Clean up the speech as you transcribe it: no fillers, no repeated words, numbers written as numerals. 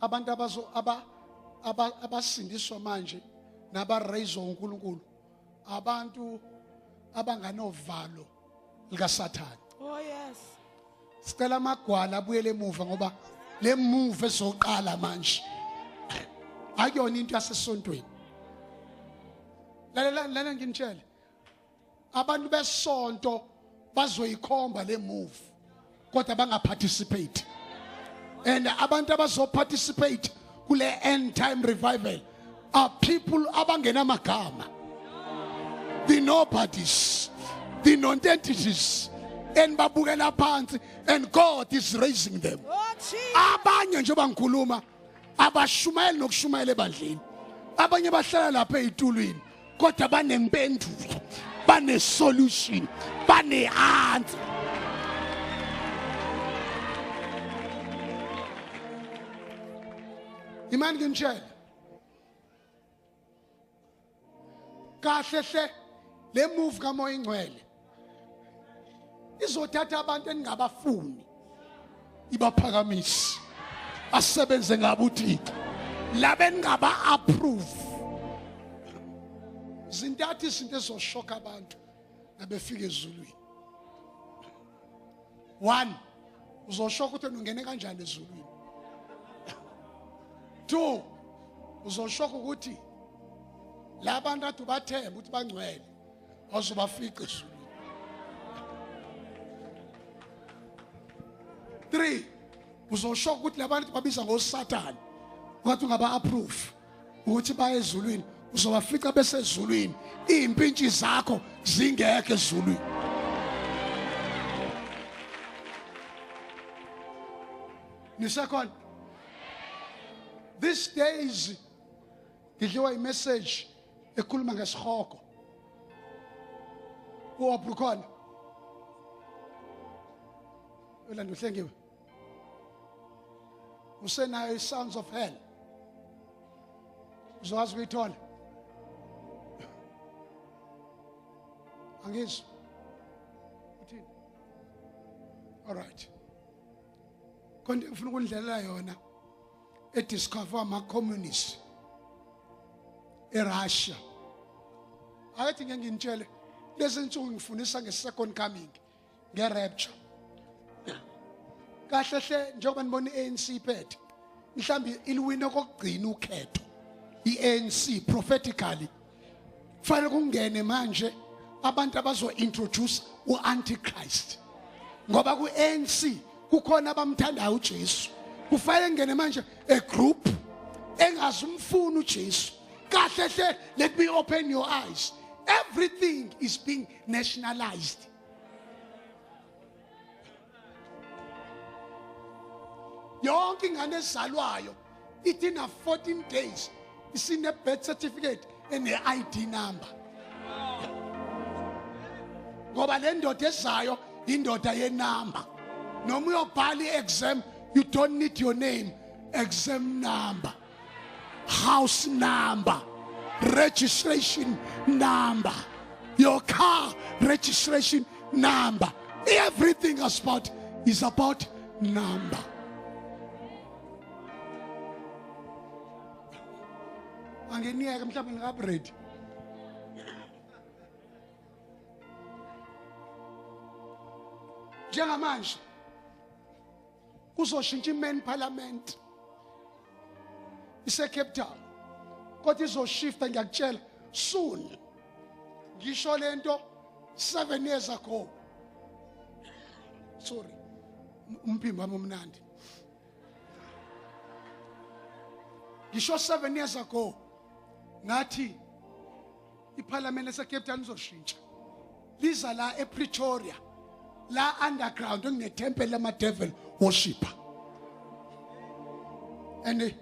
abantu abasindiswa manje nabarayizwa uNkulunkulu abantu abanganovalo likaSathane. Oh yes. Sicela amagwala abuyele emuva ngoba le move ezoqala manje akuyona into yasesontweni. Lalela nginitshele, abantu besonto bazoyikhomba le move kodwa bangaparticipate, and abantu abazoparticipate kule end time revival are people abangenamagama, the nobodies, the non-entities, and babukela phansi, and God is raising them. Oh Jesus. Abanye nje bangikhuluma abashumayeli nokushumayela ebandleni, abanye bahlala lapha ezitulweni kodwa banempendulo, bane solution, bane answer. Imani nginitshela kahle hle le move kaMoya Ingcwele izothatha abantu eningabafuni ibaphakamisa asebenze ngabo uThixo labe ningaba approve. Zintathu izinto ezoshoka abantu nabefika ezulwini. 1, uzoshoka ukuthi ungene kanjani ezulwini. 2, uzoshoka ukuthi la bantu athi bathemba ukuthi bangcwele azobafica ezulwini. 3, uzoshoka ukuthi la bantu babiza ngoSathane ukuthi ungaba approve ukuthi baye ezulwini, uzobafica bese ezulwini impintshi zakho zingekho ezulwini. Nisekhona these days ngidliwa imessage ekhuluma ngesihoko uwabrukhona ulando hlengiwe usenayo iSounds of Hell uzwazi ukuyithola angizwa uthini? All right, konke ngifuna ukundlelela yona ediscover ama-communists eRussia. Ayithi ngeke nginitshele lezi nsuku ngifundisa nge-second coming, nge-rapture. Kahle hle njengoba nibona i-ANC iphethe mhlambi iliwina kokugcina ukhetho i-ANC prophetically kufanele kungene manje abantu abazo-introduce u-antichrist ngoba ku-ANC kukhona abamthandayo uJesu. Kufanele ngene manje a group engazumfuna uJesu. Kahle hle, let me open your eyes. Everything is being nationalized. Yonke ingane ezalwayo ithi na 14 days isine birth certificate ene ID number. Ngoba le ndoda ezayo indoda yenamba. Noma uyobhala i-exam, you don't need your name, exam number, house number, registration number, your car registration number. Everything is about number. Angeniyeke mhlawumbe ngabread. Njengamanje kuzoshintsha iMain Parliament ise-Cape Town kodwa izoshifta ngiyakutshela soon. Ngisho lento 7 years ago. Sorry, umphimbo wami omnandi. Ngisho 7 years ago ngathi iParliament ese-Cape Town izoshintsha. Liza la ePretoria, la underground ngine temple lama devil worshipper. And